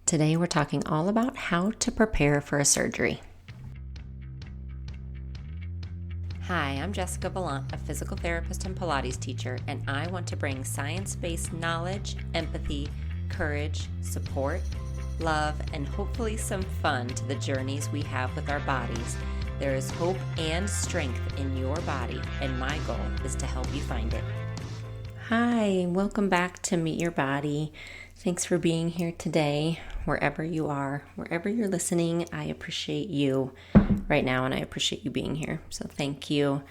Today we're talking all about how to prepare for a surgery. Hi, I'm Jessica Ballant, a physical therapist and Pilates teacher, and I want to bring science-based knowledge, empathy, courage, support, love, and hopefully some fun to the journeys we have with our bodies. There is hope and strength in your body, and my goal is to help you find it. Hi, welcome back to Meet Your Body. Thanks for being here today, wherever you are, wherever you're listening. I appreciate you right now, and I appreciate you being here. So thank you.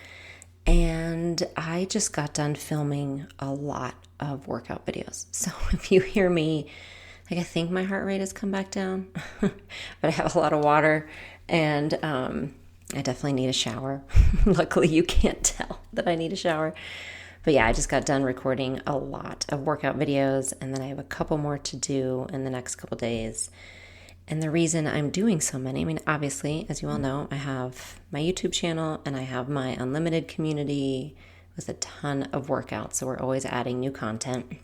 And I just got done filming a lot of workout videos. So if you hear me, I think my heart rate has come back down, but I have a lot of water, and I definitely need a shower. Luckily, you can't tell that I need a shower. But yeah, I just got done recording a lot of workout videos, and then I have a couple more to do in the next couple days. And the reason I'm doing so many, obviously, as you all know, I have my YouTube channel and I have my unlimited community with a ton of workouts. So we're always adding new content.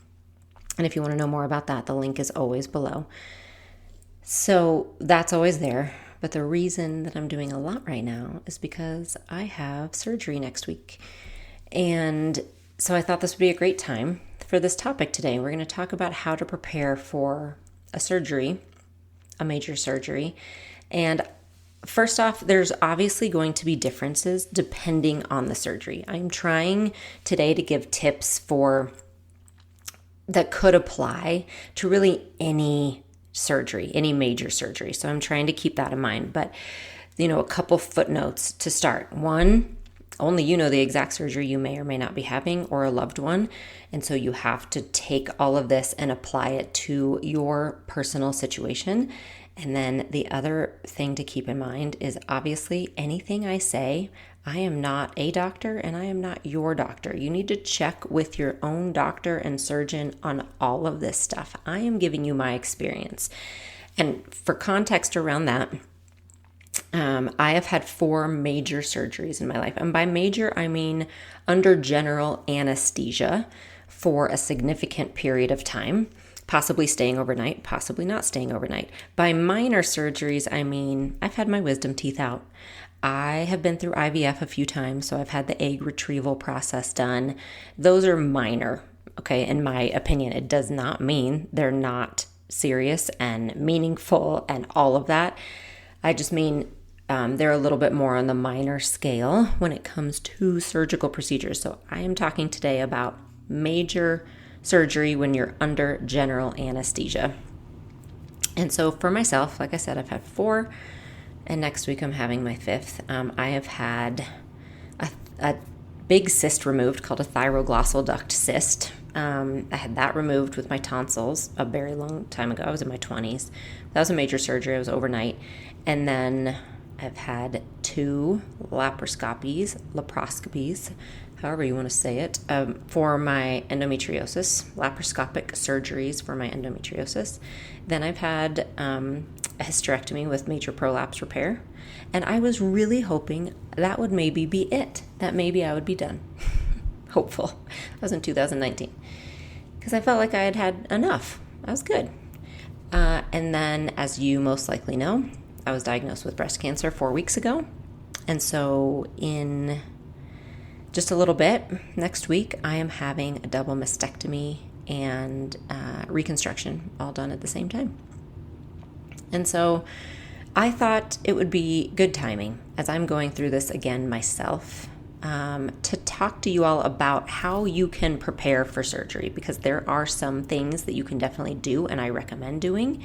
And if you want to know more about that, the link is always below. So that's always there. But the reason that I'm doing a lot right now is because I have surgery next week. And so I thought this would be a great time for this topic today. We're going to talk about how to prepare for a surgery, a major surgery. And first off, there's obviously going to be differences depending on the surgery. I'm trying today to give tips that could apply to really any surgery, any major surgery. So I'm trying to keep that in mind. But, a couple footnotes to start. One, only you know the exact surgery you may or may not be having, or a loved one. And so you have to take all of this and apply it to your personal situation. And then the other thing to keep in mind is obviously anything I say, I am not a doctor and I am not your doctor. You need to check with your own doctor and surgeon on all of this stuff. I am giving you my experience. And for context around that, I have had 4 major surgeries in my life. And by major, I mean under general anesthesia for a significant period of time, possibly staying overnight, possibly not staying overnight. By minor surgeries, I mean I've had my wisdom teeth out. I have been through IVF a few times, so I've had the egg retrieval process done. Those are minor, okay, in my opinion. It does not mean they're not serious and meaningful and all of that. I just mean they're a little bit more on the minor scale when it comes to surgical procedures. So I am talking today about major surgery when you're under general anesthesia. And so for myself, like I said, I've had 4, and next week I'm having my 5th. I have had a big cyst removed called a thyroglossal duct cyst. I had that removed with my tonsils a very long time ago. I was in my 20s. That was a major surgery. It was overnight. And then I've had 2 laparoscopies, however you want to say it, for my endometriosis, laparoscopic surgeries for my endometriosis. Then I've had a hysterectomy with major prolapse repair. And I was really hoping that would maybe be it, that maybe I would be done. Hopeful. That was in 2019. Because I felt like I had had enough. I was good. And then, as you most likely know, I was diagnosed with breast cancer 4 weeks ago. And so in just a little bit, next week, I am having a double mastectomy and reconstruction all done at the same time. And so I thought it would be good timing, as I'm going through this again myself, to talk to you all about how you can prepare for surgery, because there are some things that you can definitely do, and I recommend doing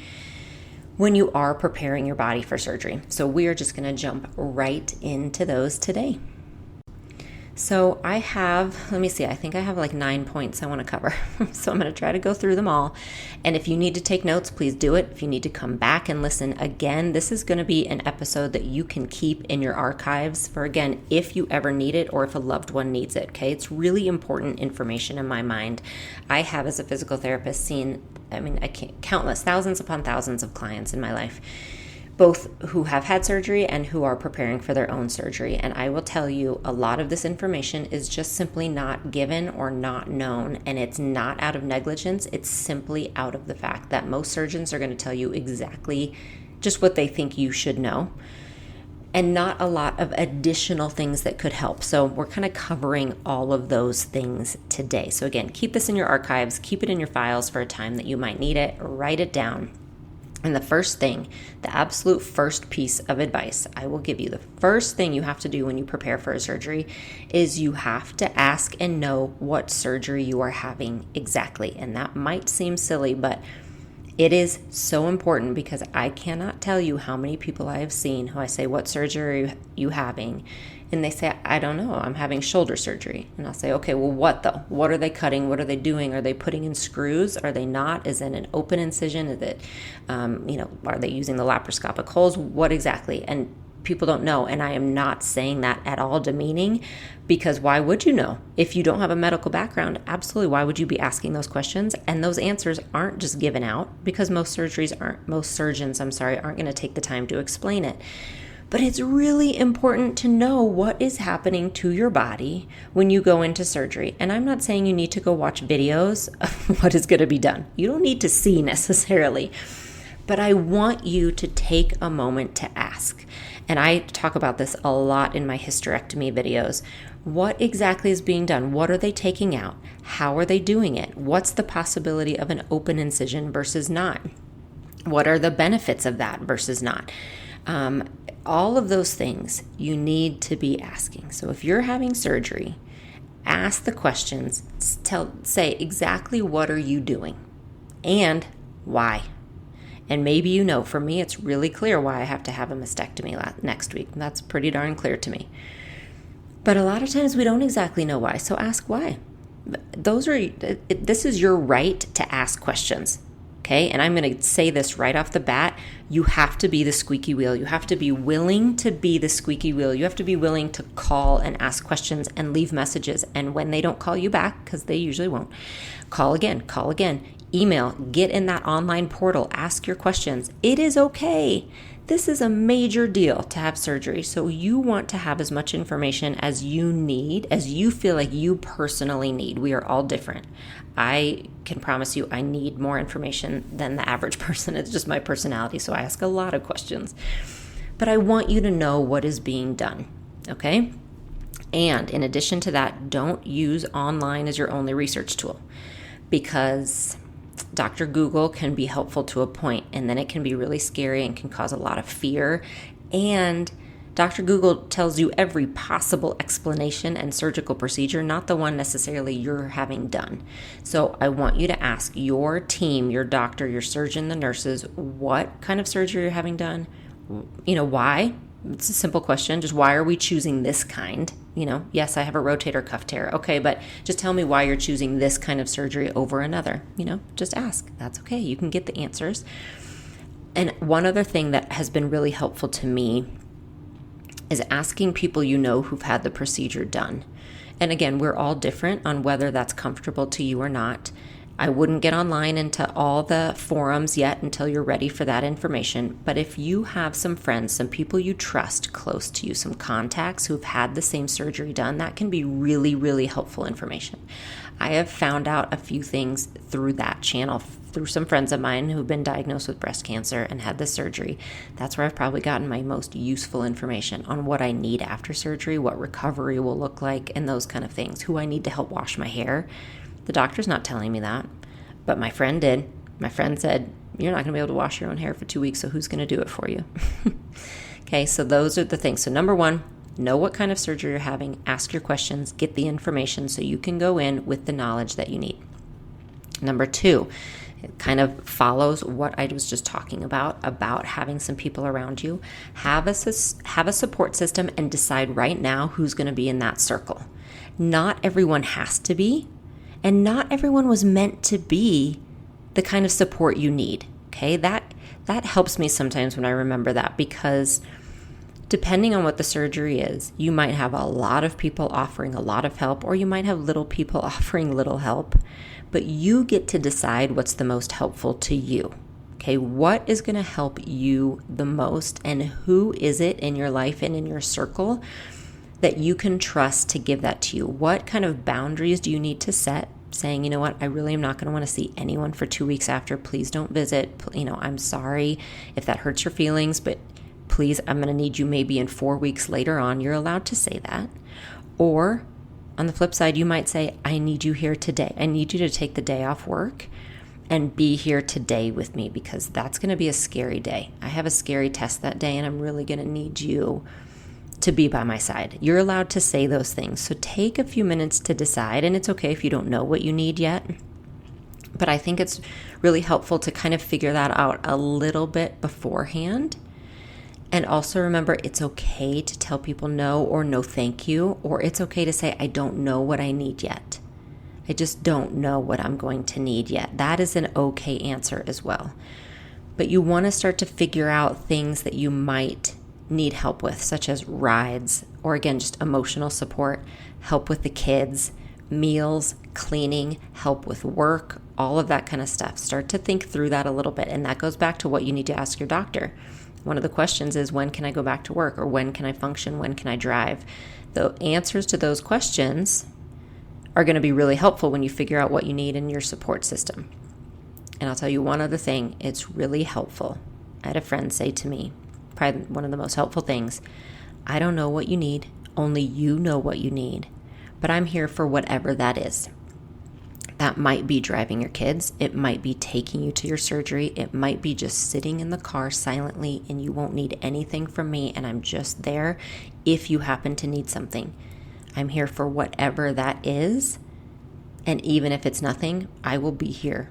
when you are preparing your body for surgery. So we are just going to jump right into those today. So I think I have like 9 points I want to cover. So I'm going to try to go through them all. And if you need to take notes, please do it. If you need to come back and listen again, this is going to be an episode that you can keep in your archives for, again, if you ever need it or if a loved one needs it, okay? It's really important information in my mind. I have, as a physical therapist, seen, countless, thousands upon thousands of clients in my life. both who have had surgery and who are preparing for their own surgery. And I will tell you, a lot of this information is just simply not given or not known. And it's not out of negligence. It's simply out of the fact that most surgeons are going to tell you exactly just what they think you should know, and not a lot of additional things that could help. So we're kind of covering all of those things today. So again, keep this in your archives, keep it in your files for a time that you might need it, write it down. And the first thing, the absolute first piece of advice I will give you, the first thing you have to do when you prepare for a surgery is you have to ask and know what surgery you are having exactly. And that might seem silly, but it is so important, because I cannot tell you how many people I have seen who I say, what surgery are you having? And they say, I don't know, I'm having shoulder surgery. And I'll say, okay, well, what though? What are they cutting? What are they doing? Are they putting in screws? Are they not? Is it an open incision? Is it, are they using the laparoscopic holes? What exactly? And people don't know. And I am not saying that at all demeaning, because why would you know? If you don't have a medical background, absolutely, why would you be asking those questions? And those answers aren't just given out, because most surgeons aren't going to take the time to explain it. But it's really important to know what is happening to your body when you go into surgery. And I'm not saying you need to go watch videos of what is going to be done. You don't need to see necessarily. But I want you to take a moment to ask. And I talk about this a lot in my hysterectomy videos. What exactly is being done? What are they taking out? How are they doing it? What's the possibility of an open incision versus not? What are the benefits of that versus not? All of those things you need to be asking. So if you're having surgery, ask the questions, say exactly what are you doing and why. And maybe for me, it's really clear why I have to have a mastectomy next week. That's pretty darn clear to me. But a lot of times we don't exactly know why. So ask why. This is your right to ask questions. Okay, and I'm going to say this right off the bat. You have to be the squeaky wheel. You have to be willing to be the squeaky wheel. You have to be willing to call and ask questions and leave messages. And when they don't call you back, because they usually won't, call again, email, get in that online portal, ask your questions. It is okay. This is a major deal to have surgery. So you want to have as much information as you need, as you feel like you personally need. We are all different. I can promise you I need more information than the average person. It's just my personality, so I ask a lot of questions. But I want you to know what is being done, okay? And in addition to that, don't use online as your only research tool, because Dr. Google can be helpful to a point, and then it can be really scary and can cause a lot of fear. And Dr. Google tells you every possible explanation and surgical procedure, not the one necessarily you're having done. So I want you to ask your team, your doctor, your surgeon, the nurses, what kind of surgery you're having done, why. It's a simple question. Just why are we choosing this kind? Yes, I have a rotator cuff tear. Okay, but just tell me why you're choosing this kind of surgery over another. Just ask. That's okay. You can get the answers. And one other thing that has been really helpful to me is asking people who've had the procedure done. And again, we're all different on whether that's comfortable to you or not. I wouldn't get online into all the forums yet until you're ready for that information. But if you have some friends, some people you trust close to you, some contacts who've had the same surgery done, that can be really, really helpful information. I have found out a few things through that channel, through some friends of mine who've been diagnosed with breast cancer and had the surgery. That's where I've probably gotten my most useful information on what I need after surgery, what recovery will look like, and those kind of things, who I need to help wash my hair. The doctor's not telling me that, but my friend did. My friend said, you're not going to be able to wash your own hair for 2 weeks, so who's going to do it for you? Okay, so those are the things. So number one, know what kind of surgery you're having, ask your questions, get the information so you can go in with the knowledge that you need. Number two, it kind of follows what I was just talking about having some people around you. Have a support system and decide right now who's going to be in that circle. Not everyone has to be, and not everyone was meant to be the kind of support you need. Okay, that helps me sometimes when I remember that, because depending on what the surgery is, you might have a lot of people offering a lot of help, or you might have little people offering little help, but you get to decide what's the most helpful to you. Okay, what is going to help you the most, and who is it in your life and in your circle that you can trust to give that to you? What kind of boundaries do you need to set, saying, you know what, I really am not going to want to see anyone for 2 weeks after. Please don't visit. I'm sorry if that hurts your feelings, but please, I'm going to need you maybe in 4 weeks later on. You're allowed to say that. Or on the flip side, you might say, I need you here today. I need you to take the day off work and be here today with me, because that's going to be a scary day. I have a scary test that day, and I'm really going to need you to be by my side. You're allowed to say those things. So take a few minutes to decide, and it's okay if you don't know what you need yet. But I think it's really helpful to kind of figure that out a little bit beforehand. And also remember, it's okay to tell people no or no thank you, or it's okay to say, I don't know what I need yet. I just don't know what I'm going to need yet. That is an okay answer as well. But you want to start to figure out things that you might need help with, such as rides, or again, just emotional support, help with the kids, meals, cleaning, help with work, all of that kind of stuff. Start to think through that a little bit. And that goes back to what you need to ask your doctor. One of the questions is, when can I go back to work? Or when can I function? When can I drive? The answers to those questions are going to be really helpful when you figure out what you need in your support system. And I'll tell you one other thing, it's really helpful. I had a friend say to me, probably one of the most helpful things, I don't know what you need, only you know what you need, but I'm here for whatever that is. That might be driving your kids, it might be taking you to your surgery, it might be just sitting in the car silently and you won't need anything from me, and I'm just there if you happen to need something. I'm here for whatever that is, and even if it's nothing, I will be here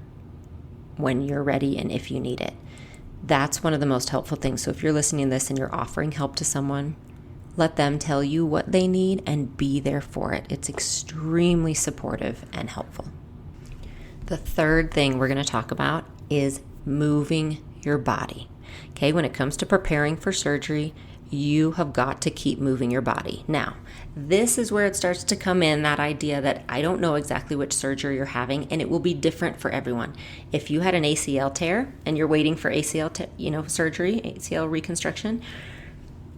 when you're ready and if you need it. That's one of the most helpful things. So if you're listening to this and you're offering help to someone, let them tell you what they need and be there for it. It's extremely supportive and helpful. The third thing we're going to talk about is moving your body. Okay, when it comes to preparing for surgery, you have got to keep moving your body. Now, this is where it starts to come in, that idea that I don't know exactly which surgery you're having, and it will be different for everyone. If you had an ACL tear and you're waiting for ACL surgery, ACL reconstruction,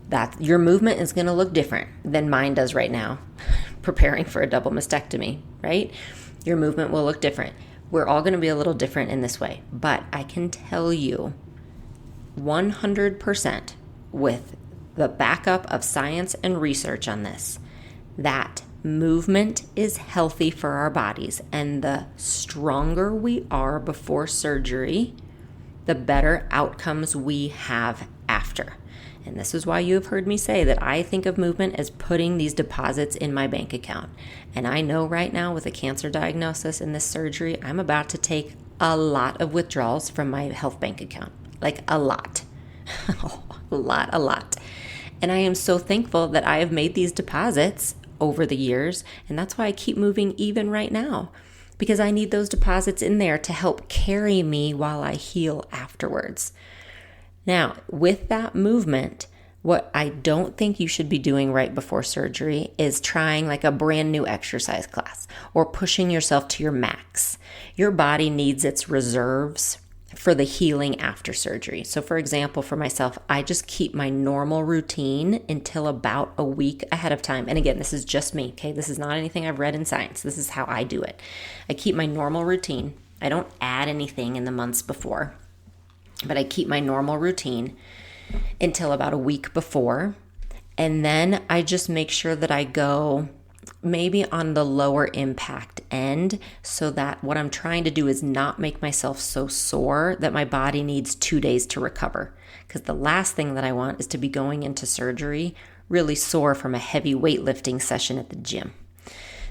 that your movement is going to look different than mine does right now, preparing for a double mastectomy, right? Your movement will look different. We're all going to be a little different in this way, but I can tell you 100% with the backup of science and research on this, that movement is healthy for our bodies, and the stronger we are before surgery, the better outcomes we have after. And this is why you have heard me say that I think of movement as putting these deposits in my bank account. And I know right now with a cancer diagnosis and this surgery, I'm about to take a lot of withdrawals from my health bank account. Like a lot. a lot. And I am so thankful that I have made these deposits over the years. And that's why I keep moving even right now, because I need those deposits in there to help carry me while I heal afterwards. Now, with that movement, what I don't think you should be doing right before surgery is trying like a brand new exercise class or pushing yourself to your max. Your body needs its reserves for the healing after surgery. So for example, for myself, I just keep my normal routine until about a week ahead of time. And again, this is just me, okay? This is not anything I've read in science. This is how I do it. I keep my normal routine. I don't add anything in the months before, but I keep my normal routine until about a week before. And then I just make sure that I go maybe on the lower impact end, so that what I'm trying to do is not make myself so sore that my body needs 2 days to recover. Because the last thing that I want is to be going into surgery really sore from a heavy weightlifting session at the gym.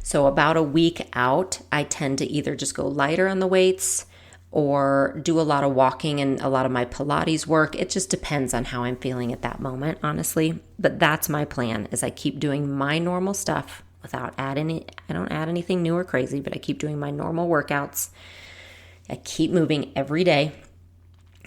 So about a week out, I tend to either just go lighter on the weights or do a lot of walking and a lot of my Pilates work. It just depends on how I'm feeling at that moment, honestly. But that's my plan, is I keep doing my normal stuff without I don't add anything new or crazy, but I keep doing my normal workouts. I keep moving every day,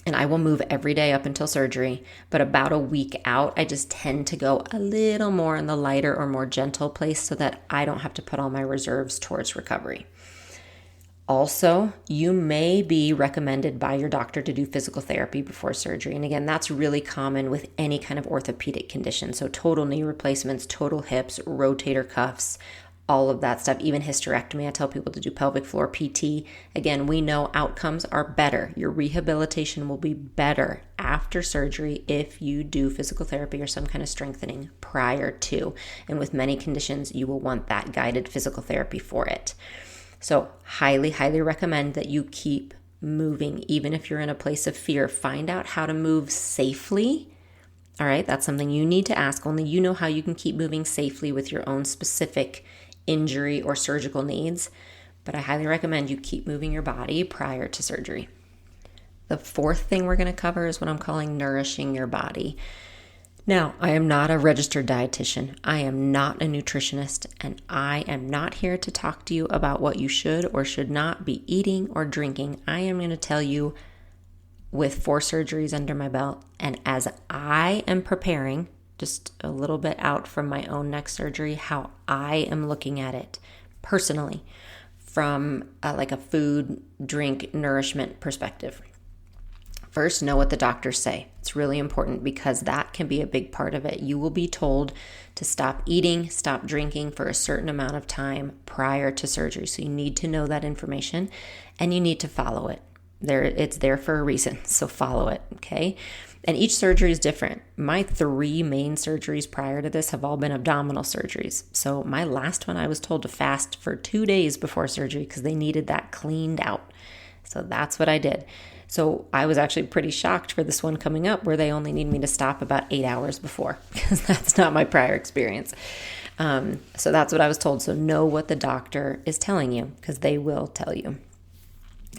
and I will move every day up until surgery. But about a week out, I just tend to go a little more in the lighter or more gentle place so that I don't have to put all my reserves towards recovery. Also, you may be recommended by your doctor to do physical therapy before surgery. And again, that's really common with any kind of orthopedic condition. So, total knee replacements, total hips, rotator cuffs, all of that stuff, even hysterectomy. I tell people to do pelvic floor PT. Again, we know outcomes are better. Your rehabilitation will be better after surgery if you do physical therapy or some kind of strengthening prior to. And with many conditions, you will want that guided physical therapy for it. So highly, highly recommend that you keep moving. Even if you're in a place of fear, find out how to move safely. All right, that's something you need to ask. Only you know how you can keep moving safely with your own specific injury or surgical needs. But I highly recommend you keep moving your body prior to surgery. The fourth thing we're going to cover is what I'm calling nourishing your body. Now, I am not a registered dietitian. I am not a nutritionist, and I am not here to talk to you about what you should or should not be eating or drinking. I am going to tell you, with 4 surgeries under my belt, and as I am preparing, just a little bit out from my own next surgery, how I am looking at it personally from like a food, drink, nourishment perspective. First, know what the doctors say. It's really important because that can be a big part of it. You will be told to stop eating, stop drinking for a certain amount of time prior to surgery. So you need to know that information and you need to follow it. It's there for a reason, so follow it, okay? And each surgery is different. My 3 main surgeries prior to this have all been abdominal surgeries. So my last one, I was told to fast for 2 days before surgery because they needed that cleaned out. So that's what I did. So I was actually pretty shocked for this one coming up where they only need me to stop about 8 hours before because that's not my prior experience. So that's what I was told. So know what the doctor is telling you because they will tell you.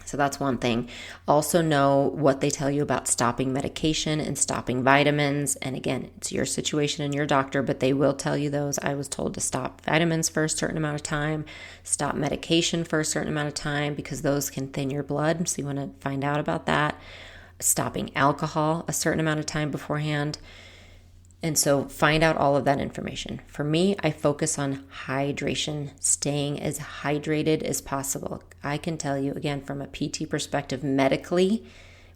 So that's one thing. Also know what they tell you about stopping medication and stopping vitamins. And again, it's your situation and your doctor, but they will tell you those. I was told to stop vitamins for a certain amount of time, stop medication for a certain amount of time because those can thin your blood. So you want to find out about that. Stopping alcohol a certain amount of time beforehand. And so find out all of that information. For me, I focus on hydration, staying as hydrated as possible. I can tell you, again, from a PT perspective, medically,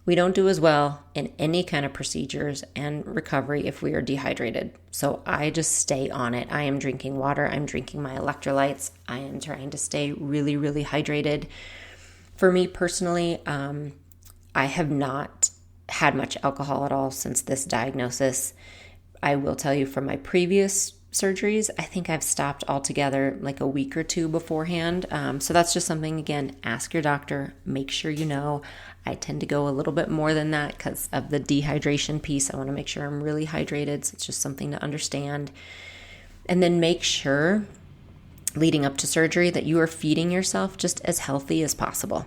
we don't do as well in any kind of procedures and recovery if we are dehydrated. So I just stay on it. I am drinking water. I'm drinking my electrolytes. I am trying to stay really, really hydrated. For me personally, I have not had much alcohol at all since this diagnosis. I will tell you from my previous surgeries, I think I've stopped altogether like a week or 2 beforehand. So that's just something, again, ask your doctor, make sure you know. I tend to go a little bit more than that because of the dehydration piece. I want to make sure I'm really hydrated. So it's just something to understand. And then make sure leading up to surgery that you are feeding yourself just as healthy as possible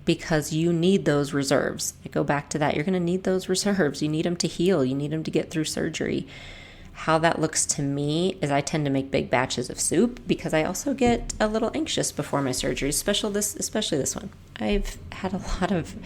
because you need those reserves. I go back to that. You're going to need those reserves. You need them to heal. You need them to get through surgery. How that looks to me is I tend to make big batches of soup because I also get a little anxious before my surgery, especially this one. I've had a lot of,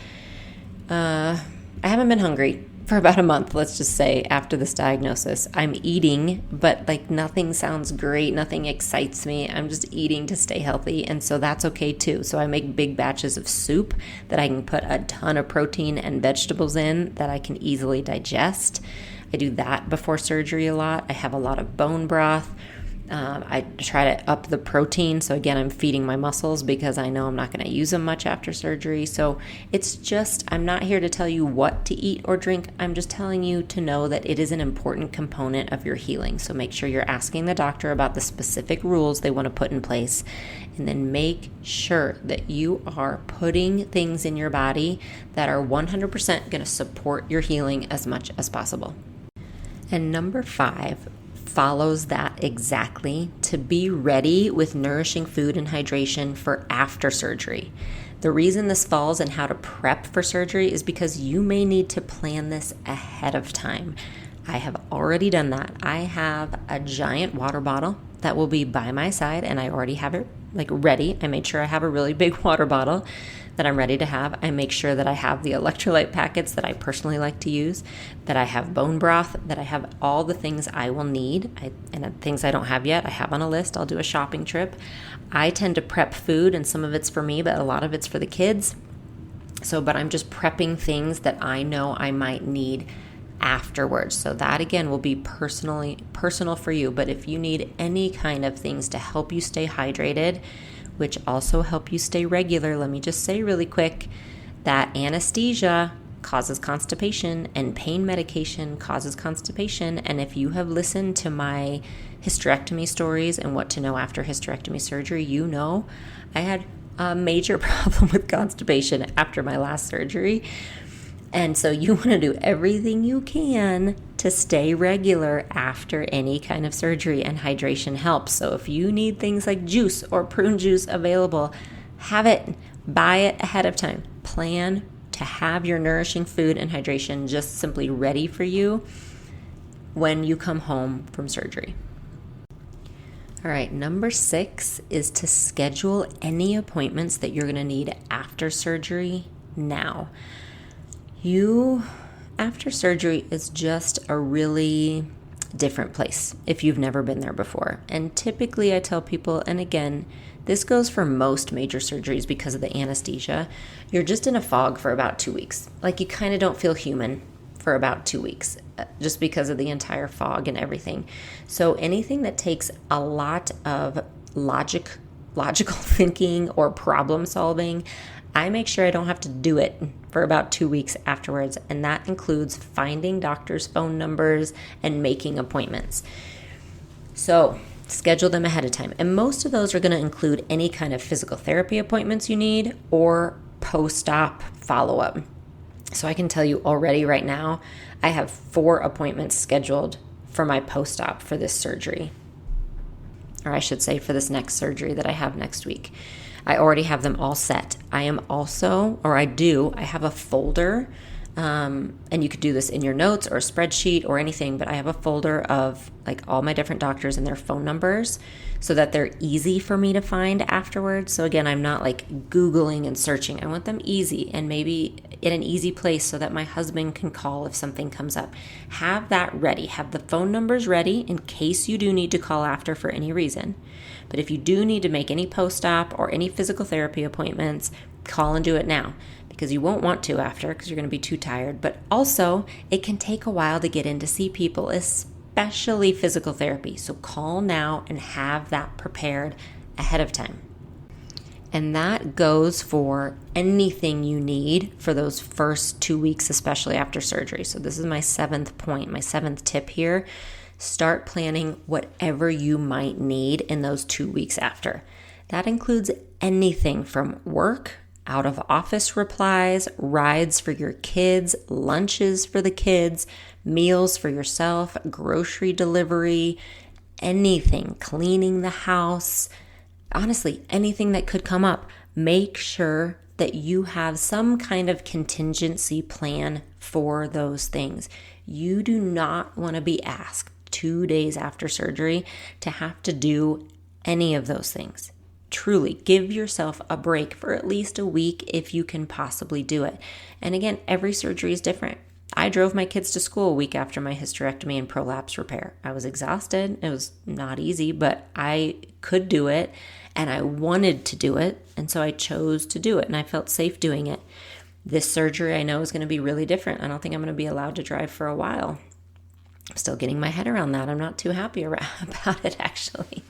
I haven't been hungry for about a month, let's just say, after this diagnosis. I'm eating, but like nothing sounds great. Nothing excites me. I'm just eating to stay healthy. And so that's okay too. So I make big batches of soup that I can put a ton of protein and vegetables in that I can easily digest. I do that before surgery a lot. I have a lot of bone broth. I try to up the protein. So again, I'm feeding my muscles because I know I'm not going to use them much after surgery. So it's just, I'm not here to tell you what to eat or drink. I'm just telling you to know that it is an important component of your healing. So make sure you're asking the doctor about the specific rules they want to put in place. And then make sure that you are putting things in your body that are 100% going to support your healing as much as possible. And number 5 follows that exactly, to be ready with nourishing food and hydration for after surgery. The reason this falls in how to prep for surgery is because you may need to plan this ahead of time. I have already done that. I have a giant water bottle that will be by my side and I already have it like ready. I made sure I have a really big water bottle that I'm ready to have. I make sure that I have the electrolyte packets that I personally like to use, that I have bone broth, that I have all the things I will need. And things I don't have yet, I have on a list. I'll do a shopping trip. I tend to prep food, and some of it's for me, but a lot of it's for the kids. But I'm just prepping things that I know I might need afterwards. So that again will be personal for you. But if you need any kind of things to help you stay hydrated, which also help you stay regular, let me just say really quick that anesthesia causes constipation and pain medication causes constipation. And if you have listened to my hysterectomy stories and what to know after hysterectomy surgery, you know I had a major problem with constipation after my last surgery. And so you want to do everything you can to stay regular after any kind of surgery, and hydration helps. So if you need things like juice or prune juice available, have it, buy it ahead of time. Plan to have your nourishing food and hydration just simply ready for you when you come home from surgery. All right, number 6 is to schedule any appointments that you're going to need after surgery now. After surgery is just a really different place if you've never been there before. And typically I tell people, and again, this goes for most major surgeries because of the anesthesia, you're just in a fog for about 2 weeks. Like you kind of don't feel human for about 2 weeks just because of the entire fog and everything. So anything that takes a lot of logical thinking or problem solving, I make sure I don't have to do it for about 2 weeks afterwards. And that includes finding doctors' phone numbers and making appointments. So schedule them ahead of time. And most of those are going to include any kind of physical therapy appointments you need or post-op follow-up. So I can tell you already right now, I have 4 appointments scheduled for my post-op for this surgery. Or I should say for this next surgery that I have next week. I already have them all set. I have a folder, and you could do this in your notes or a spreadsheet or anything, but I have a folder of like all my different doctors and their phone numbers so that they're easy for me to find afterwards. So again, I'm not like Googling and searching. I want them easy and maybe in an easy place so that my husband can call if something comes up. Have that ready. Have the phone numbers ready in case you do need to call after for any reason. But if you do need to make any post-op or any physical therapy appointments, call and do it now because you won't want to after because you're going to be too tired. But also, it can take a while to get in to see people, especially physical therapy. So call now and have that prepared ahead of time. And that goes for anything you need for those first 2 weeks, especially after surgery. So this is my 7th point, my 7th tip here. Start planning whatever you might need in those 2 weeks after. That includes anything from work, out of office replies, rides for your kids, lunches for the kids, meals for yourself, grocery delivery, anything, cleaning the house, honestly, anything that could come up. Make sure that you have some kind of contingency plan for those things. You do not want to be asked 2 days after surgery to have to do any of those things. Truly, give yourself a break for at least a week if you can possibly do it. And again, every surgery is different. I drove my kids to school a week after my hysterectomy and prolapse repair. I was exhausted. It was not easy, but I could do it and I wanted to do it. And so I chose to do it and I felt safe doing it. This surgery I know is going to be really different. I don't think I'm going to be allowed to drive for a while. I'm still getting my head around that. I'm not too happy about it actually.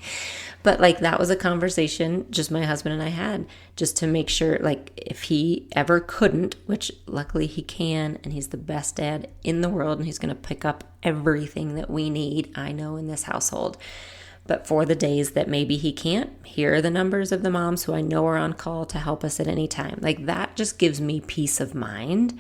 But like that was a conversation just my husband and I had just to make sure like if he ever couldn't, which luckily he can, and he's the best dad in the world and he's going to pick up everything that we need, I know, in this household. But for the days that maybe he can't, here are the numbers of the moms who I know are on call to help us at any time. Like that just gives me peace of mind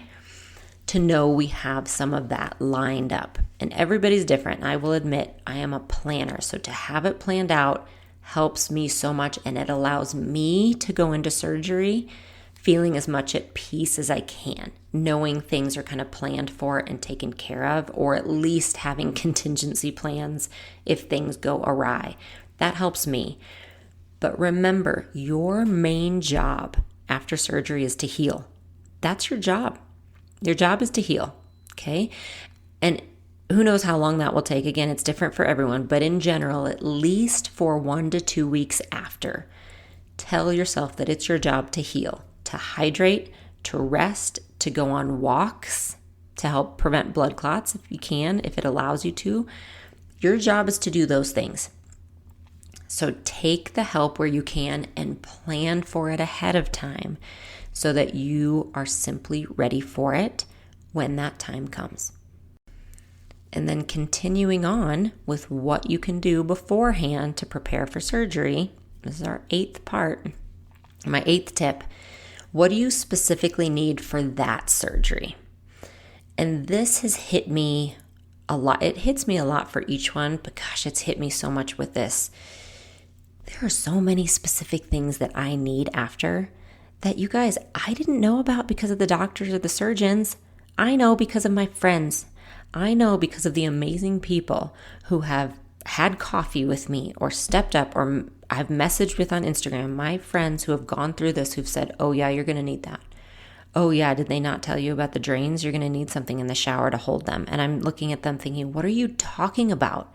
to know we have some of that lined up. And everybody's different. I will admit I am a planner. So to have it planned out helps me so much, and it allows me to go into surgery feeling as much at peace as I can, knowing things are kind of planned for and taken care of, or at least having contingency plans if things go awry. That helps me. But remember, your main job after surgery is to heal. That's your job. Your job is to heal, okay? And who knows how long that will take. Again, it's different for everyone, but in general, at least for 1 to 2 weeks after, tell yourself that it's your job to heal, to hydrate, to rest, to go on walks, to help prevent blood clots if you can, if it allows you to. Your job is to do those things. So take the help where you can and plan for it ahead of time so that you are simply ready for it when that time comes. And then continuing on with what you can do beforehand to prepare for surgery. This is our 8th part, my 8th tip. What do you specifically need for that surgery? And this has hit me a lot. It hits me a lot for each one, but gosh, it's hit me so much with this. There are so many specific things that I need after that you guys, I didn't know about because of the doctors or the surgeons. I know because of my friends. I know because of the amazing people who have had coffee with me or stepped up or I've messaged with on Instagram, my friends who have gone through this who've said, oh yeah, you're going to need that. Oh yeah, did they not tell you about the drains? You're going to need something in the shower to hold them. And I'm looking at them thinking, what are you talking about?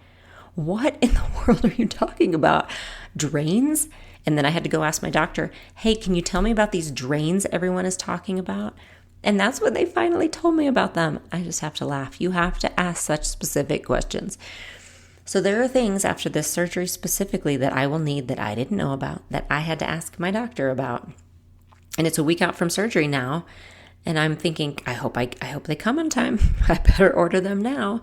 What in the world are you talking about? Drains? And then I had to go ask my doctor, hey, can you tell me about these drains everyone is talking about? And that's when they finally told me about them. I just have to laugh. You have to ask such specific questions. So there are things after this surgery specifically that I will need that I didn't know about, that I had to ask my doctor about. And it's a week out from surgery now. And I'm thinking, I hope they come on time. I better order them now.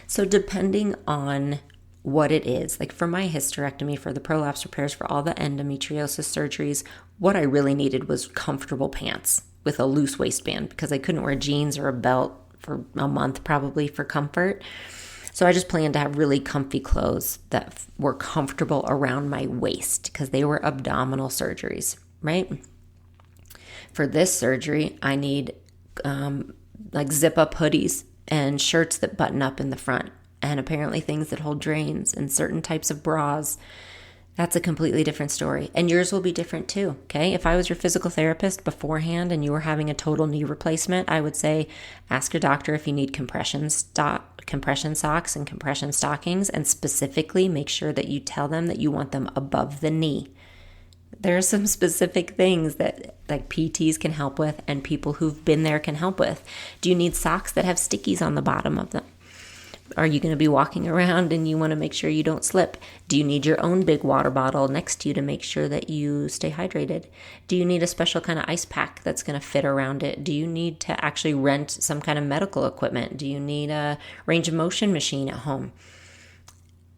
So depending on what it is, like for my hysterectomy, for the prolapse repairs, for all the endometriosis surgeries, what I really needed was comfortable pants with a loose waistband because I couldn't wear jeans or a belt for a month probably for comfort. So I just planned to have really comfy clothes that were comfortable around my waist because they were abdominal surgeries, right? For this surgery, I need like zip up hoodies and shirts that button up in the front and apparently things that hold drains and certain types of bras. That's a completely different story. And yours will be different too, okay? If I was your physical therapist beforehand and you were having a total knee replacement, I would say ask your doctor if you need compression socks and compression stockings, and specifically make sure that you tell them that you want them above the knee. There are some specific things that like PTs can help with and people who've been there can help with. Do you need socks that have stickies on the bottom of them? Are you going to be walking around and you want to make sure you don't slip? Do you need your own big water bottle next to you to make sure that you stay hydrated? Do you need a special kind of ice pack that's going to fit around it? Do you need to actually rent some kind of medical equipment? Do you need a range of motion machine at home?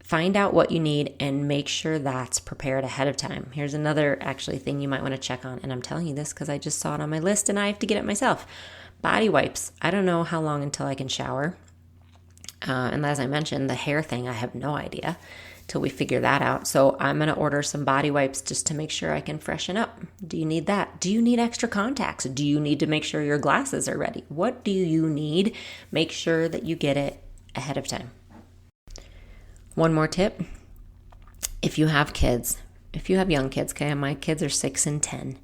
Find out what you need and make sure that's prepared ahead of time. Here's another actually thing you might want to check on. And I'm telling you this because I just saw it on my list and I have to get it myself. Body wipes. I don't know how long until I can shower. And as I mentioned, the hair thing, I have no idea till we figure that out. So I'm going to order some body wipes just to make sure I can freshen up. Do you need that? Do you need extra contacts? Do you need to make sure your glasses are ready? What do you need? Make sure that you get it ahead of time. One more tip. If you have kids, if you have young kids, okay, my kids are 6 and 10,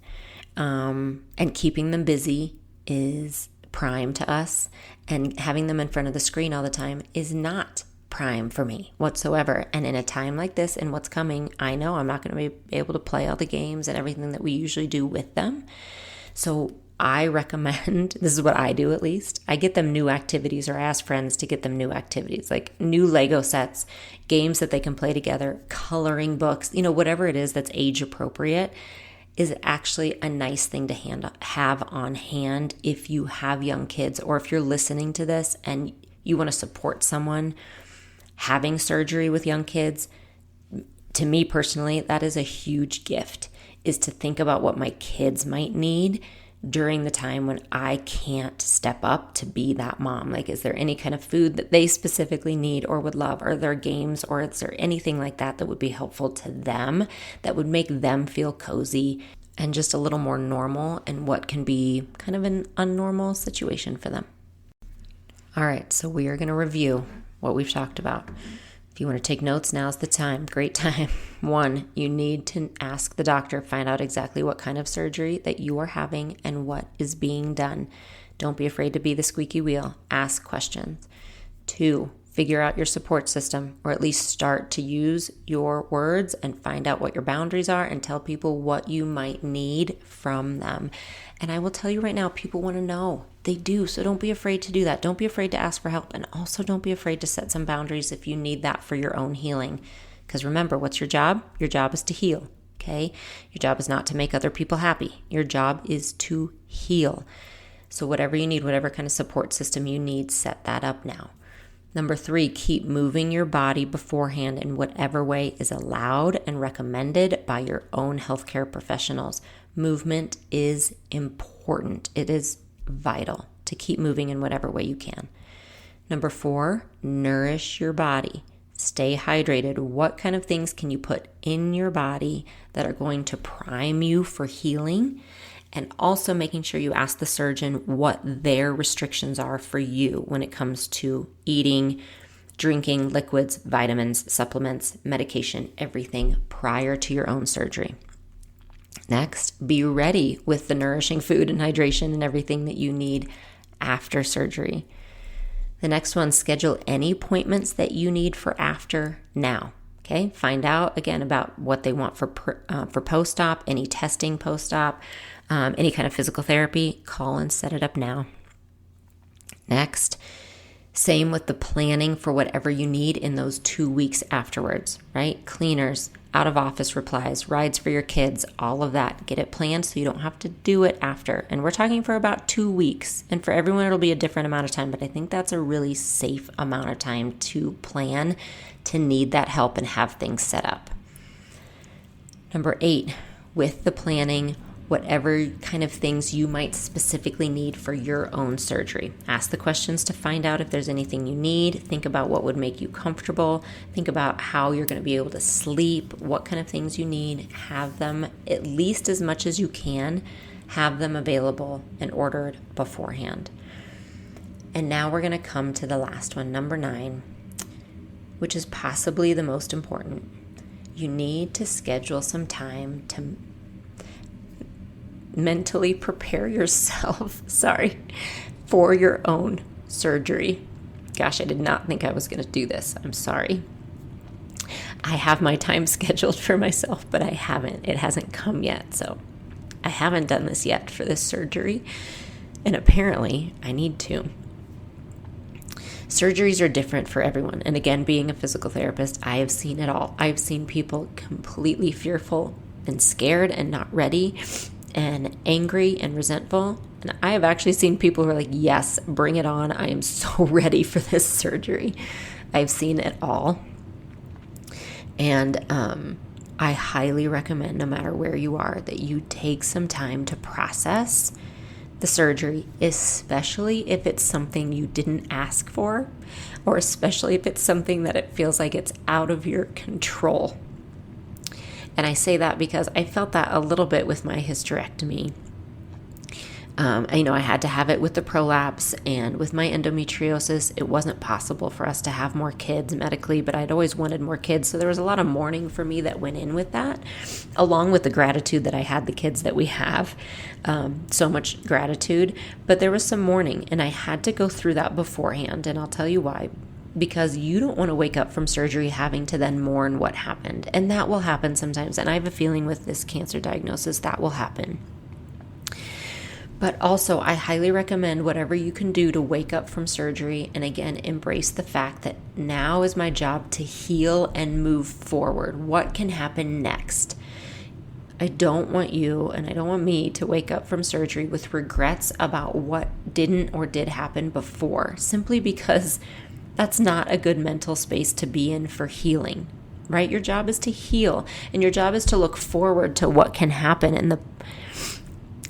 and keeping them busy is prime to us, and having them in front of the screen all the time is not prime for me whatsoever. And in a time like this and what's coming, I know I'm not going to be able to play all the games and everything that we usually do with them. So I recommend, this is what I do at least, I get them new activities, or I ask friends to get them new activities, like new Lego sets, games that they can play together, coloring books, whatever it is that's age appropriate is actually a nice thing to have on hand if you have young kids, or if you're listening to this and you want to support someone having surgery with young kids. To me personally, that is a huge gift, is to think about what my kids might need during the time when I can't step up to be that mom. Like, is there any kind of food that they specifically need or would love? Are there games, or is there anything like that that would be helpful to them, that would make them feel cozy and just a little more normal in what can be kind of an unnormal situation for them? All right, so we are going to review what we've talked about. If you want to take notes, now's the time. Great time. 1, you need to ask the doctor, find out exactly what kind of surgery that you are having and what is being done. Don't be afraid to be the squeaky wheel. Ask questions. 2, figure out your support system, or at least start to use your words and find out what your boundaries are and tell people what you might need from them. And I will tell you right now, people want to know. They do. So don't be afraid to do that. Don't be afraid to ask for help. And also don't be afraid to set some boundaries if you need that for your own healing. Because remember, what's your job? Your job is to heal. Okay? Your job is not to make other people happy. Your job is to heal. So whatever you need, whatever kind of support system you need, set that up now. Number 3, keep moving your body beforehand in whatever way is allowed and recommended by your own healthcare professionals. Movement is important. It is vital to keep moving in whatever way you can. Number 4, nourish your body. Stay hydrated. What kind of things can you put in your body that are going to prime you for healing? And also making sure you ask the surgeon what their restrictions are for you when it comes to eating, drinking, liquids, vitamins, supplements, medication, everything prior to your own surgery. Next, be ready with the nourishing food and hydration and everything that you need after surgery. The next one, schedule any appointments that you need for after now. Okay, find out again about what they want for post-op, any testing post-op, any kind of physical therapy. Call and set it up now. Next, same with the planning for whatever you need in those 2 weeks afterwards, right? Cleaners, out of office replies, rides for your kids, all of that. Get it planned so you don't have to do it after. And we're talking for about 2 weeks. And for everyone, it'll be a different amount of time. But I think that's a really safe amount of time to plan, to need that help and have things set up. Number 8, with the planning, whatever kind of things you might specifically need for your own surgery. Ask the questions to find out if there's anything you need. Think about what would make you comfortable. Think about how you're going to be able to sleep, what kind of things you need. Have them at least as much as you can. Have them available and ordered beforehand. And now we're going to come to the last one, number 9, which is possibly the most important. You need to schedule some time to mentally prepare yourself, for your own surgery. Gosh, I did not think I was going to do this. I'm sorry. I have my time scheduled for myself, but I haven't. It hasn't come yet, so I haven't done this yet for this surgery, and apparently I need to. Surgeries are different for everyone, and again, being a physical therapist, I have seen it all. I've seen people completely fearful and scared and not ready, and angry and resentful. And I have actually seen people who are like, yes, bring it on. I am so ready for this surgery. I've seen it all. And I highly recommend, no matter where you are, that you take some time to process the surgery, especially if it's something you didn't ask for, or especially if it's something that it feels like it's out of your control. And I say that because I felt that a little bit with my hysterectomy. I had to have it with the prolapse, and with my endometriosis, it wasn't possible for us to have more kids medically, but I'd always wanted more kids. So there was a lot of mourning for me that went in with that, along with the gratitude that I had the kids that we have, so much gratitude. But there was some mourning, and I had to go through that beforehand, and I'll tell you why. Because you don't want to wake up from surgery having to then mourn what happened. And that will happen sometimes. And I have a feeling with this cancer diagnosis, that will happen. But also, I highly recommend whatever you can do to wake up from surgery and again, embrace the fact that now is my job to heal and move forward. What can happen next? I don't want you and I don't want me to wake up from surgery with regrets about what didn't or did happen before, simply because that's not a good mental space to be in for healing, right? Your job is to heal, and your job is to look forward to what can happen and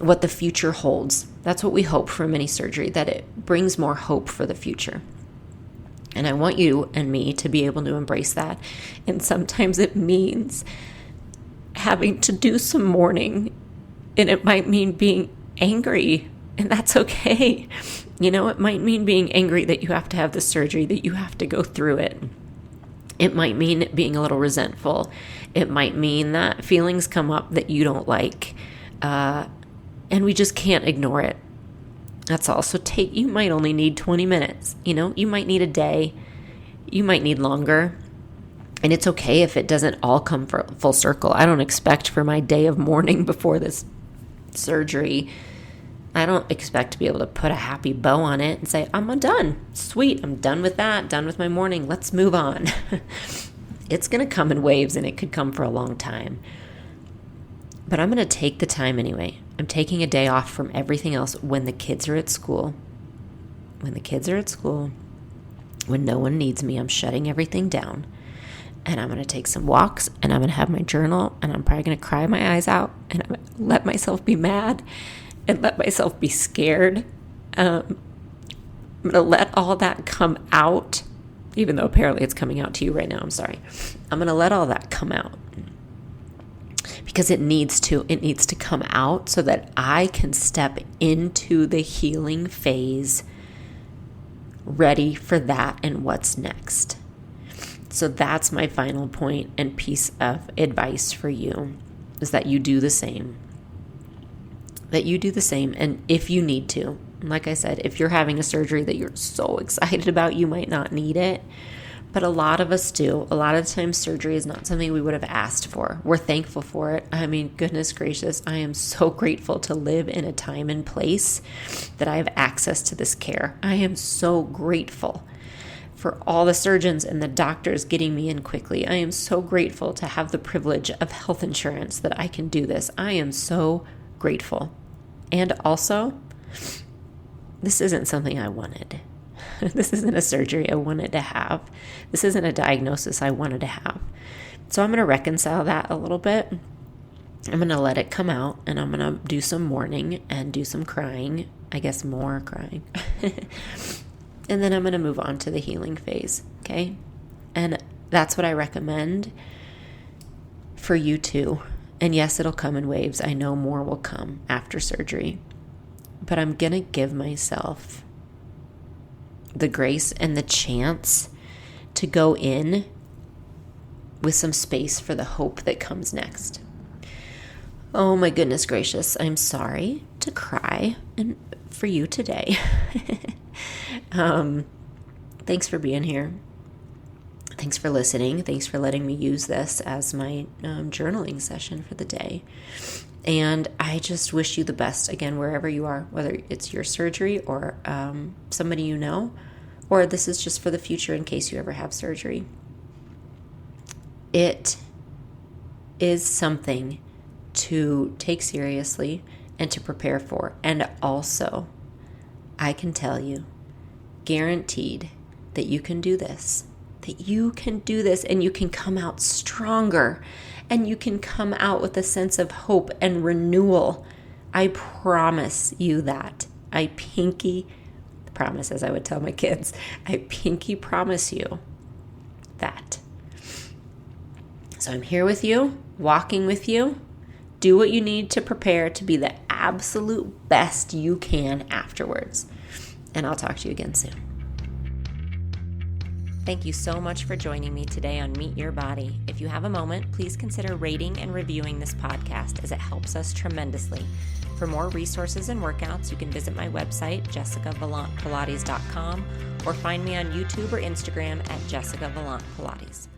what the future holds. That's what we hope from any surgery, that it brings more hope for the future. And I want you and me to be able to embrace that. And sometimes it means having to do some mourning, and it might mean being angry, and that's okay. It might mean being angry that you have to have the surgery, that you have to go through it. It might mean being a little resentful. It might mean that feelings come up that you don't like, and we just can't ignore it. That's all. So you might only need 20 minutes. You might need a day. You might need longer. And it's okay if it doesn't all come full circle. I don't expect for my day of mourning before this surgery, I don't expect to be able to put a happy bow on it and say, I'm done. Sweet. I'm done with that. Done with my mourning. Let's move on. It's going to come in waves, and it could come for a long time. But I'm going to take the time anyway. I'm taking a day off from everything else when the kids are at school. When no one needs me, I'm shutting everything down. And I'm going to take some walks, and I'm going to have my journal, and I'm probably going to cry my eyes out, and I'm going to let myself be mad and let myself be scared. I'm going to let all that come out, even though apparently it's coming out to you right now. I'm sorry. I'm going to let all that come out because it needs to. It needs to come out so that I can step into the healing phase ready for that and what's next. So that's my final point and piece of advice for you, is that you do the same. And if you need to, like I said, if you're having a surgery that you're so excited about, you might not need it. But a lot of us do. A lot of times surgery is not something we would have asked for. We're thankful for it. I mean, goodness gracious, I am so grateful to live in a time and place that I have access to this care. I am so grateful for all the surgeons and the doctors getting me in quickly. I am so grateful to have the privilege of health insurance that I can do this. I am so grateful. And also, this isn't something I wanted. This isn't a surgery I wanted to have. This isn't a diagnosis I wanted to have. So I'm going to reconcile that a little bit. I'm going to let it come out, and I'm going to do some mourning and do some crying. I guess more crying. And then I'm going to move on to the healing phase, okay? And that's what I recommend for you too. And yes, it'll come in waves. I know more will come after surgery. But I'm going to give myself the grace and the chance to go in with some space for the hope that comes next. Oh my goodness gracious, I'm sorry to cry and for you today. Thanks for being here. Thanks for listening. Thanks for letting me use this as my journaling session for the day. And I just wish you the best, again, wherever you are, whether it's your surgery or somebody you know, or this is just for the future in case you ever have surgery. It is something to take seriously and to prepare for. And also, I can tell you, guaranteed, that you can do this. That you can do this, and you can come out stronger, and you can come out with a sense of hope and renewal. I promise you that. I pinky promise, as I would tell my kids, I pinky promise you that. So I'm here with you, walking with you. Do what you need to prepare to be the absolute best you can afterwards. And I'll talk to you again soon. Thank you so much for joining me today on Meet Your Body. If you have a moment, please consider rating and reviewing this podcast, as it helps us tremendously. For more resources and workouts, you can visit my website, jessicavallantpilates.com, or find me on YouTube or Instagram at Jessica Vallant Pilates.